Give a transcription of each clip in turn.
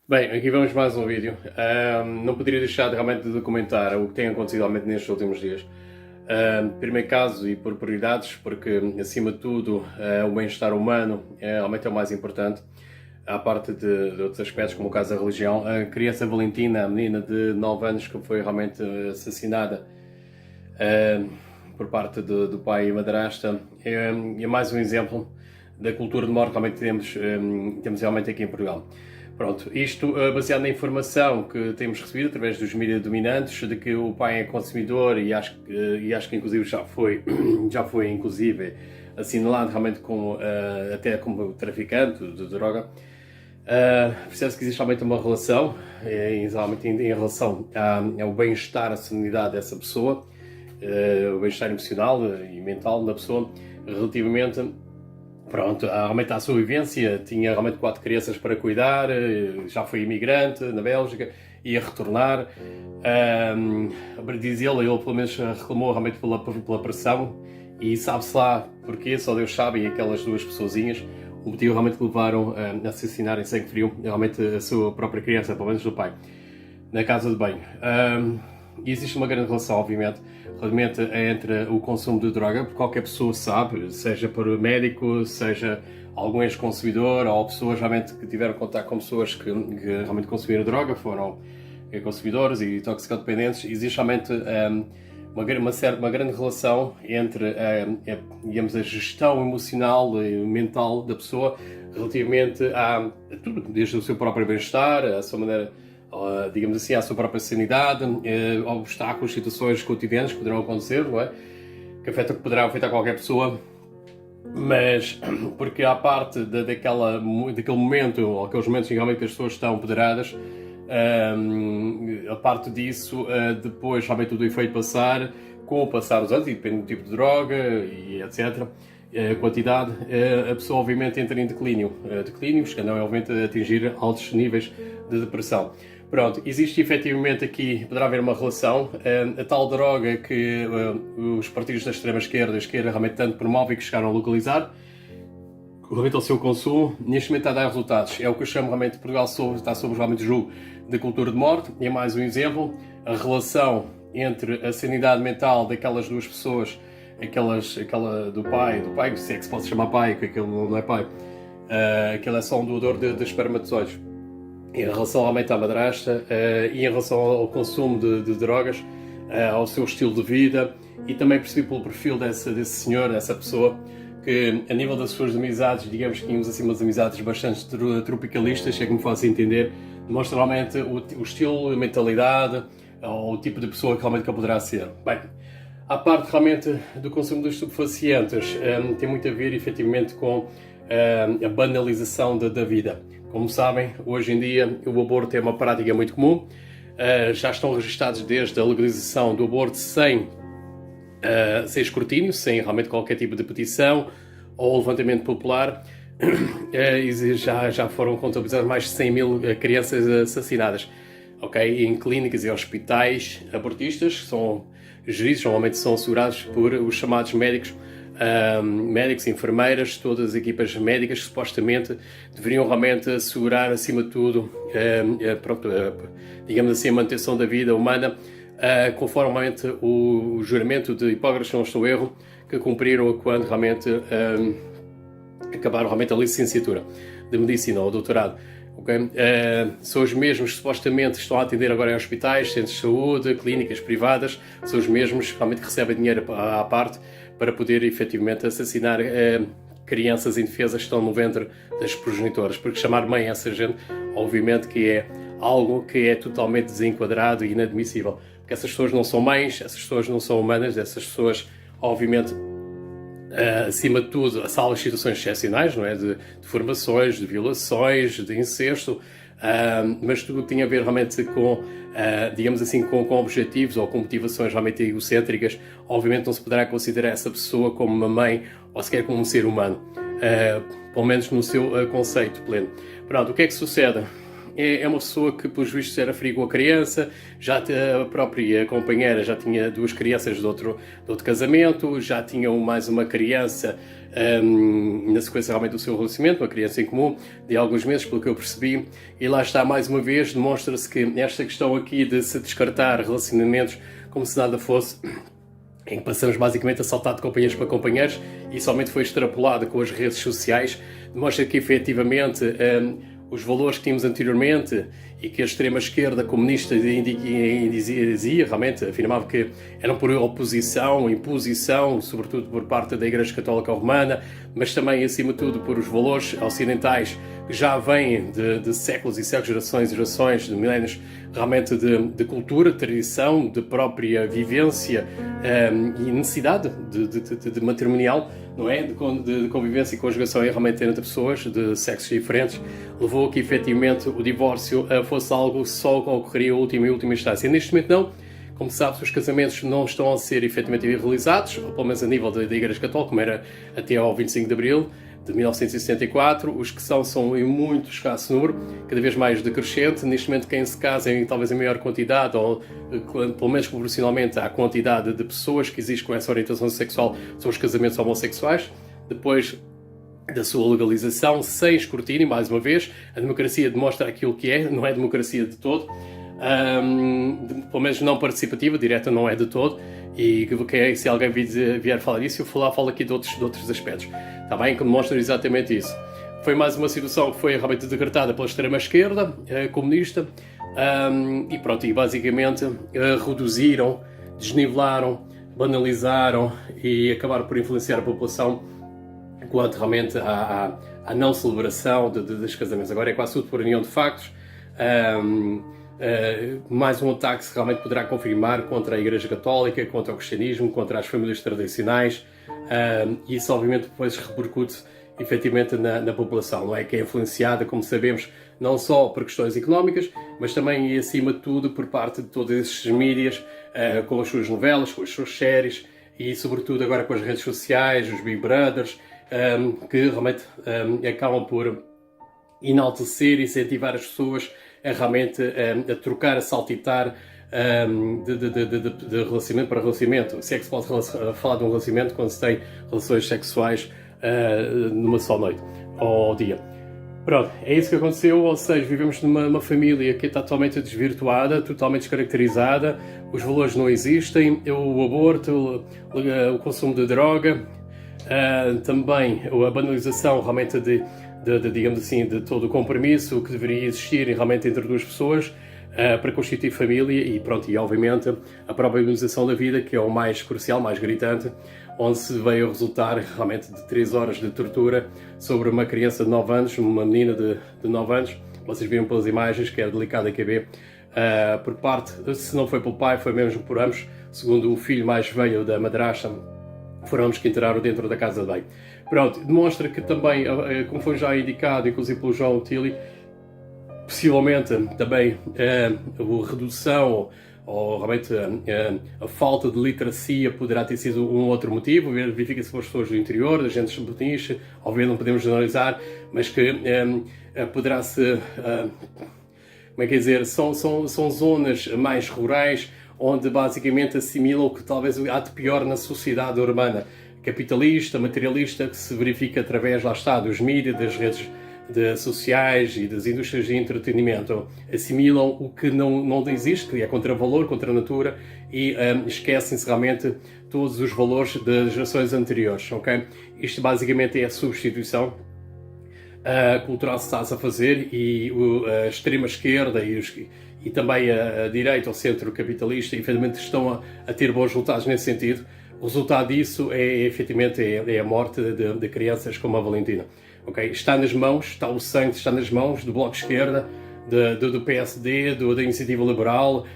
Bem, aqui vamos mais um vídeo. Não poderia deixar de realmente documentar o que tem acontecido realmente nestes últimos dias. Primeiro caso e por prioridades, porque acima de tudo o bem-estar humano realmente é o mais importante, à parte de outros aspectos, como o caso da religião. A criança Valentina, a menina de 9 anos que foi realmente assassinada por parte do pai e madrasta, é mais um exemplo da cultura de morte que realmente temos realmente aqui em Portugal. Pronto, isto baseado na informação que temos recebido através dos mídias dominantes, de que o pai é consumidor e acho que inclusive já foi inclusive assinalado realmente como, até como traficante de droga. Percebe-se que existe realmente uma relação, realmente em relação ao bem-estar, à serenidade dessa pessoa, o bem-estar emocional e mental da pessoa, relativamente. Pronto, realmente à sua vivência, tinha realmente 4 crianças para cuidar, já foi imigrante na Bélgica, ia retornar. Diz ele pelo menos reclamou realmente pela pressão, e sabe-se lá porquê, só Deus sabe, e aquelas duas pessoazinhas, o motivo realmente que levaram a assassinarem sangue frio realmente a sua própria criança, pelo menos do pai, na casa de banho. E existe uma grande relação, obviamente, realmente entre o consumo de droga, porque qualquer pessoa sabe, seja por médico, seja algum ex-consumidor, ou pessoas realmente que tiveram contato com pessoas que realmente consumiram droga, foram consumidores e toxicodependentes. Existe realmente uma grande relação entre digamos, a gestão emocional e mental da pessoa relativamente a tudo, desde o seu próprio bem-estar, a sua maneira, digamos assim, à sua própria sanidade, obstáculos, situações cotidianas que poderão acontecer, não é? Que poderá afetar qualquer pessoa, mas porque à parte daquele momento, ou aqueles momentos em que realmente as pessoas estão pederadas, a parte disso, depois realmente tudo o efeito passar, com o passar dos anos, e depende do tipo de droga e etc., a quantidade, a pessoa obviamente entra em declínio, chegando obviamente a atingir altos níveis de depressão. Pronto, existe efetivamente aqui, poderá haver uma relação, a tal droga que os partidos da extrema-esquerda e esquerda realmente tanto promovem, que chegaram a localizar, relativamente ao seu consumo, neste momento está a dar resultados. É o que eu chamo realmente de Portugal está sob realmente jogo da cultura de morte, e é mais um exemplo, a relação entre a sanidade mental daquelas duas pessoas, aquela do pai, se é que se pode chamar pai, que aquele não é pai, aquele é só um doador de espermatozoides, em relação realmente à madrasta, e em relação ao consumo de drogas, ao seu estilo de vida, e também percebi pelo perfil desse senhor, dessa pessoa, que a nível das suas amizades, digamos que tínhamos assim umas amizades bastante tropicalistas, se é que me faço entender, demonstra realmente o estilo, a mentalidade, ou o tipo de pessoa que realmente poderá ser. Bem, a parte realmente do consumo de estupefacientes, tem muito a ver efetivamente com a banalização da vida. Como sabem, hoje em dia o aborto é uma prática muito comum, já estão registados desde a legalização do aborto sem escrutínio, sem realmente qualquer tipo de petição ou levantamento popular. Já foram contabilizadas mais de 100 mil crianças assassinadas, ok? Em clínicas e hospitais abortistas, que são geridos, normalmente são assegurados por os chamados médicos, enfermeiras, todas as equipas médicas que supostamente deveriam realmente assegurar, acima de tudo, digamos assim, a manutenção da vida humana, conforme realmente o juramento de Hipócrates, se não estou erro, que cumpriram quando realmente acabaram realmente a licenciatura de medicina ou doutorado. Okay? São os mesmos que supostamente estão a atender agora em hospitais, centros de saúde, clínicas privadas, são os mesmos que realmente recebem dinheiro à parte para poder efetivamente assassinar crianças indefesas que estão no ventre das progenitoras, porque chamar mãe a essa gente, obviamente que é algo que é totalmente desenquadrado e inadmissível, porque essas pessoas não são mães, essas pessoas não são humanas, essas pessoas, obviamente, acima de tudo, assalam situações excepcionais, não é? De deformações, de violações, de incesto, mas tudo que tinha a ver realmente com, digamos assim, com objetivos ou com motivações realmente egocêntricas. Obviamente não se poderá considerar essa pessoa como uma mãe ou sequer como um ser humano, pelo menos no seu conceito pleno. Pronto, o que é que sucede? é uma pessoa que, pelos vistos, era frio com a criança, já a própria companheira já tinha 2 crianças de outro casamento, já tinham mais uma criança na sequência realmente do seu relacionamento, uma criança em comum, de alguns meses, pelo que eu percebi, e lá está, mais uma vez, demonstra-se que esta questão aqui de se descartar relacionamentos como se nada fosse, em que passamos basicamente a saltar de companheiros para companheiros e somente foi extrapolado com as redes sociais, demonstra que efetivamente os valores que tínhamos anteriormente e que a extrema-esquerda comunista dizia, realmente afirmava que eram por oposição, imposição, sobretudo por parte da Igreja Católica Romana, mas também, acima de tudo, por os valores ocidentais que já vêm de séculos e séculos, gerações e gerações, de milénios, realmente de cultura, de tradição, de própria vivência e necessidade de matrimonial, não é? De convivência e conjugação realmente entre pessoas de sexos diferentes, levou a que efetivamente o divórcio fosse algo que só ocorreria em última instância. E neste momento não. Como se sabe, os casamentos não estão a ser efetivamente realizados, ou pelo menos a nível da Igreja Católica, como era até ao 25 de Abril de 1974, os que são em muito escasso número, cada vez mais decrescente. Neste momento, quem se casa talvez em maior quantidade, ou pelo menos proporcionalmente à quantidade de pessoas que existem com essa orientação sexual, são os casamentos homossexuais. Depois da sua legalização, sem escrutínio, mais uma vez, a democracia demonstra aquilo que é, não é democracia de todo. Pelo menos não participativa, direta não é de todo, e se alguém vier falar isso, eu falo aqui de outros aspectos, está bem? Que demonstra exatamente isso. Foi mais uma situação que foi realmente decretada pela extrema-esquerda comunista, e pronto, e basicamente reduziram, desnivelaram, banalizaram e acabaram por influenciar a população quanto realmente à não celebração dos casamentos. Agora é quase tudo por união de factos. Mais um ataque que realmente poderá confirmar contra a Igreja Católica, contra o cristianismo, contra as famílias tradicionais, e isso obviamente depois repercute efetivamente na população, não é? Que é influenciada, como sabemos, não só por questões económicas, mas também e acima de tudo por parte de todos esses mídias, com as suas novelas, com as suas séries e sobretudo agora com as redes sociais, os Big Brothers, que realmente acabam por enaltecer e incentivar as pessoas a realmente a trocar, a saltitar de relacionamento para relacionamento. Se é que se pode falar de um relacionamento quando se tem relações sexuais numa só noite ou dia. Pronto, é isso que aconteceu, ou seja, vivemos numa família que está totalmente desvirtuada, totalmente descaracterizada, os valores não existem, o aborto, o consumo de droga, também a banalização realmente digamos assim, de todo o compromisso que deveria existir realmente entre duas pessoas para constituir família e pronto, e obviamente a própria banalização da vida, que é o mais crucial, mais gritante, onde se veio a resultar realmente de 3 horas de tortura sobre uma criança de 9 anos, uma menina de 9 anos, vocês viram pelas imagens que é delicado a ver, por parte, se não foi pelo pai, foi mesmo por ambos, segundo o filho mais velho da madrasta, foram ambos que entraram dentro da casa de banho. Pronto, demonstra que também, como foi já indicado, inclusive pelo João Tilly, possivelmente também a redução ou realmente a falta de literacia poderá ter sido um outro motivo. Verifica-se pelas pessoas do interior, da gente de Botiniche, obviamente não podemos generalizar, mas que poderá ser, como é que dizer, são zonas mais rurais onde basicamente assimilam o que talvez há de pior na sociedade urbana, capitalista, materialista, que se verifica através, lá está, dos mídias, das redes sociais e das indústrias de entretenimento. Assimilam o que não existe, que é contra valor, contra a natura, e esquecem-se realmente todos os valores das gerações anteriores, ok? Isto basicamente é a substituição cultural que se está a fazer, e a extrema-esquerda e também a direita, ou centro capitalista, efetivamente estão a ter bons resultados nesse sentido. O resultado disso efetivamente a morte de crianças como a Valentina. Okay? Está nas mãos, está o sangue, está nas mãos do Bloco de Esquerda, do PSD, da Iniciativa Liberal,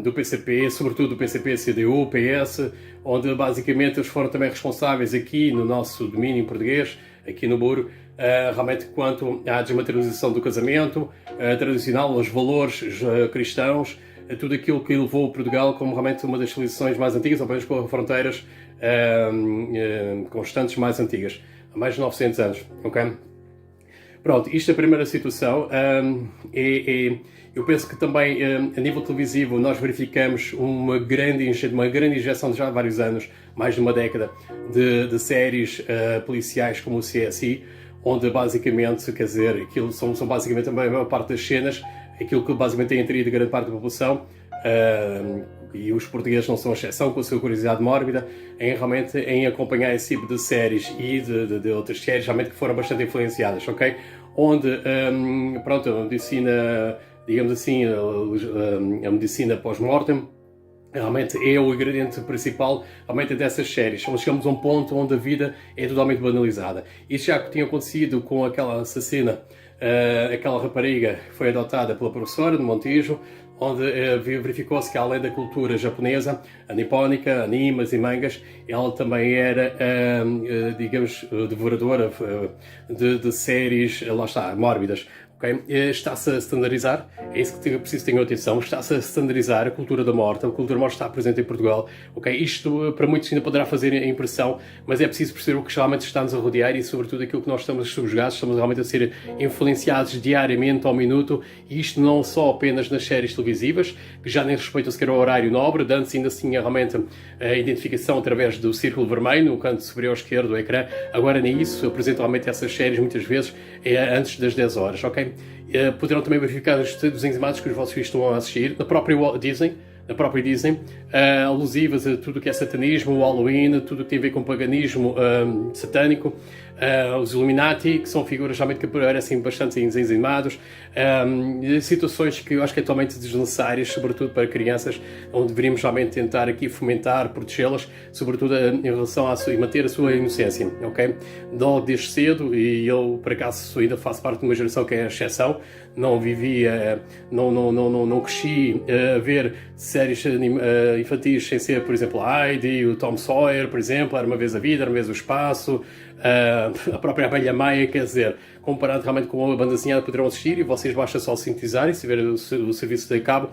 do PCP, sobretudo do PCP, CDU, PS, onde basicamente eles foram também responsáveis aqui no nosso domínio português, aqui no Muro, realmente quanto à desmaterialização do casamento tradicional, aos valores cristãos, tudo aquilo que levou Portugal como realmente uma das civilizações mais antigas, ou pelo menos com fronteiras constantes mais antigas, há mais de 900 anos, ok? Pronto, isto é a primeira situação. Eu penso que também, a nível televisivo, nós verificamos uma grande injeção de já há vários anos, mais de uma década, de séries policiais como o CSI, onde basicamente, quer dizer, aquilo são basicamente a maior parte das cenas, aquilo que basicamente tem atraído grande parte da população, e os portugueses não são a exceção, com a sua curiosidade mórbida, realmente em acompanhar esse tipo de séries e de outras séries realmente que foram bastante influenciadas, ok? Onde, pronto, a medicina, digamos assim, a medicina pós-mortem, realmente é o ingrediente principal realmente dessas séries. Nós chegamos a um ponto onde a vida é totalmente banalizada. Isso já tinha acontecido com aquela assassina, aquela rapariga que foi adotada pela professora de Montijo, onde verificou-se que, além da cultura japonesa, a nipónica, animes e mangas, ela também era, digamos, devoradora de séries, lá está, mórbidas. Okay? Está-se a standardizar, é isso que é preciso ter atenção, está-se a standardizar a cultura da morte está presente em Portugal. Okay? Isto para muitos ainda poderá fazer impressão, mas é preciso perceber o que realmente está-nos a rodear e sobretudo aquilo que nós estamos subjugados, estamos realmente a ser influenciados diariamente ao minuto, e isto não só apenas nas séries televisivas, que já nem respeitam sequer ao horário nobre, dando-se ainda assim realmente a identificação através do círculo vermelho, no canto superior esquerdo do ecrã. Agora nem isso, apresentam realmente essas séries muitas vezes antes das 10 horas, ok? Poderão também verificar os enzimados que os vossos filhos estão a assistir, na própria Disney, alusivas a tudo o que é satanismo, o Halloween, tudo o que tem a ver com paganismo satânico, os Illuminati, que são figuras realmente que parecem bastante enzimados, situações que eu acho que é totalmente desnecessárias, sobretudo para crianças, onde deveríamos realmente tentar aqui fomentar, protegê-las, sobretudo em relação e manter a sua inocência, ok? Logo desde cedo, e eu por acaso ainda faço parte de uma geração que é a exceção, não vivia, não cresci a ver séries infantis sem ser, por exemplo, a Heidi, o Tom Sawyer, por exemplo, Era Uma Vez a Vida, Era Uma Vez o Espaço, a própria Abelha Maia, quer dizer, comparado realmente com a banda desenhada, poderão assistir, e vocês basta só sintetizarem, se ver o serviço de cabo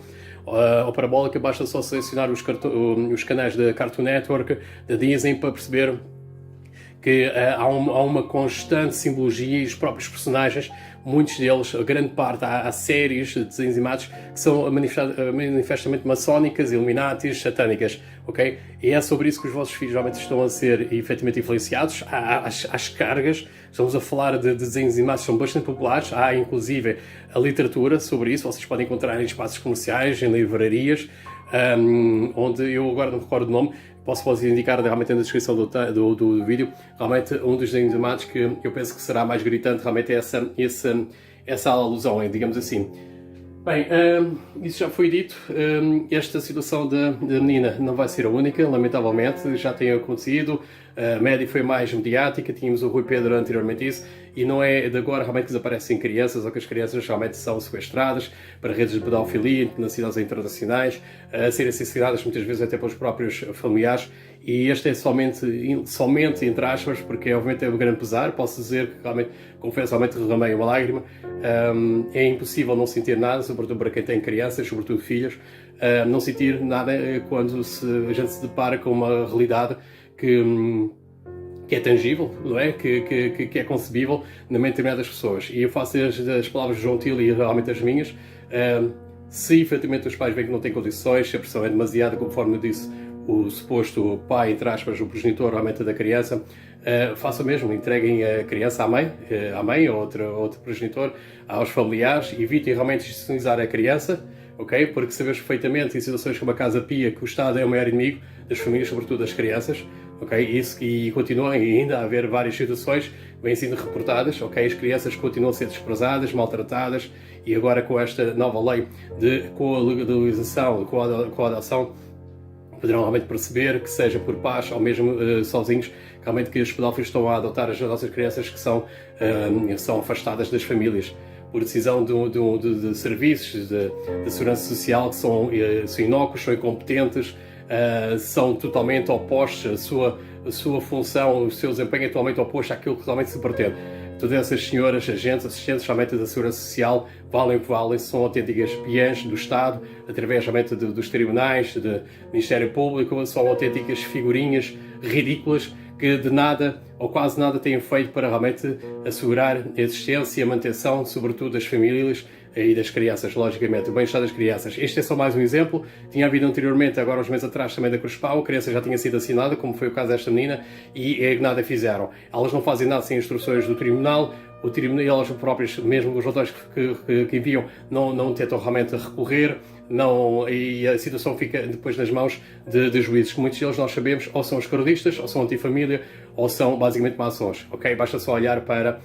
ou parabólica, basta só selecionar os canais da Cartoon Network, da Disney, para perceber que há uma constante simbologia, e os próprios personagens, muitos deles, a grande parte, há séries de desenhos animados que são manifestamente maçónicas, illuminatis, satânicas, ok? E é sobre isso que os vossos filhos realmente estão a ser efetivamente influenciados. Às cargas, estamos a falar de desenhos animados que são bastante populares, há inclusive a literatura sobre isso, vocês podem encontrar em espaços comerciais, em livrarias, onde eu agora não me recordo o nome, posso indicar realmente na descrição do vídeo, realmente um dos desenhos animados que eu penso que será mais gritante, realmente é essa alusão, digamos assim. Bem, isso já foi dito, esta situação da menina não vai ser a única, lamentavelmente, já tem acontecido, a média foi mais mediática, tínhamos o Rui Pedro anteriormente isso, e não é de agora realmente que desaparecem crianças, ou que as crianças realmente são sequestradas para redes de pedofilia nas cidades internacionais, a serem assassinadas muitas vezes até pelos próprios familiares, e este é somente entre aspas, porque obviamente é um grande pesar, posso dizer que realmente, confesso, realmente derramei uma lágrima, é impossível não sentir nada, sobretudo para quem tem crianças, sobretudo filhos, não sentir nada quando a gente se depara com uma realidade que é tangível, não é? Que é concebível na mente de determinadas pessoas. E eu faço as palavras de João Tilo e realmente as minhas. Se efetivamente os pais veem que não têm condições, se a pressão é demasiada, conforme eu disse, o suposto pai, entre aspas, o progenitor realmente da criança, façam mesmo, entreguem a criança à mãe ou outro progenitor, aos familiares, evitem realmente institucionalizar a criança, ok? Porque sabemos perfeitamente em situações como a Casa Pia que o Estado é o maior inimigo das famílias, sobretudo das crianças, ok? Isso, e continuam ainda a haver várias situações que vêm sendo reportadas, ok? As crianças continuam a ser desprezadas, maltratadas, e agora com esta nova lei com a legalização, com a adoção, poderão realmente perceber que seja por paz ou mesmo sozinhos, realmente que os pedófilos estão a adotar as nossas crianças que são afastadas das famílias por decisão de serviços de segurança social que são inócuos, são incompetentes, são totalmente opostos, a sua função, o seu desempenho é totalmente oposto àquilo que realmente se pretende. Todas essas senhoras, agentes, assistentes realmente da Segurança Social, valem o que valem, são autênticas peãs do Estado, através realmente dos tribunais, do Ministério Público, são autênticas figurinhas ridículas que de nada ou quase nada têm feito para realmente assegurar a existência e a manutenção, sobretudo das famílias e das crianças, logicamente, o bem-estar das crianças. Este é só mais um exemplo. Tinha havido anteriormente, agora uns meses atrás, também da Cruz Pau, a criança já tinha sido assinada, como foi o caso desta menina, e nada fizeram. Elas não fazem nada sem instruções do tribunal, o tribunal, elas próprias, mesmo os relatórios que enviam, não tentam realmente recorrer, e a situação fica depois nas mãos de juízes, que muitos deles nós sabemos, ou são esquerdistas, ou são antifamília, ou são basicamente maçons, ok? Basta só olhar para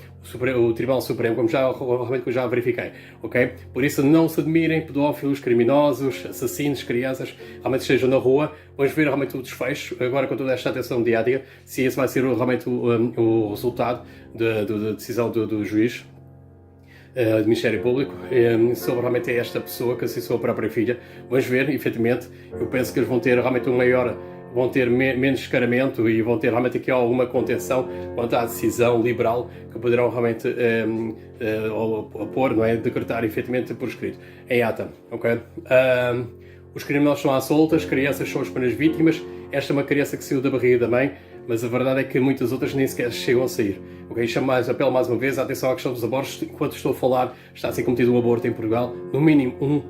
o Tribunal Supremo, como realmente eu já verifiquei, ok? Por isso não se admirem pedófilos, criminosos, assassinos, crianças, realmente estejam na rua, vamos ver realmente o desfecho, agora com toda esta atenção mediática, se esse vai ser realmente o resultado da decisão do juiz, do Ministério Público, sobre realmente esta pessoa que assassinou a própria filha. Vamos ver, efetivamente, eu penso que eles vão ter realmente vão ter menos descaramento e vão ter realmente aqui alguma contenção quanto à decisão liberal que poderão realmente opor, não é? Decretar efetivamente por escrito, em ata, ok? Os criminosos estão à solta, as crianças são as primeiras vítimas. Esta é uma criança que saiu da barriga da mãe, mas a verdade é que muitas outras nem sequer chegam a sair. Okay? Apelo mais uma vez a atenção à questão dos abortos. Enquanto estou a falar, está a ser cometido um aborto em Portugal, no mínimo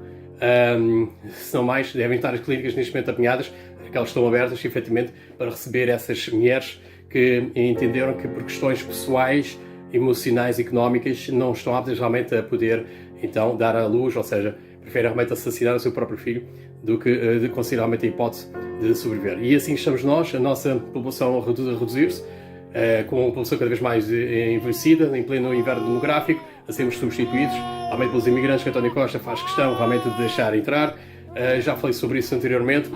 se não mais, devem estar as clínicas neste momento apinhadas, aquelas estão abertas, efetivamente, para receber essas mulheres que entenderam que por questões pessoais, emocionais, económicas, não estão aptas realmente a poder, então, dar à luz, ou seja, preferem realmente assassinar o seu próprio filho do que de considerar realmente a hipótese de sobreviver. E assim estamos nós, a nossa população a reduzir-se, com uma população cada vez mais envelhecida, em pleno inverno demográfico, a sermos substituídos, realmente pelos imigrantes que António Costa faz questão realmente de deixar entrar. Já falei sobre isso anteriormente.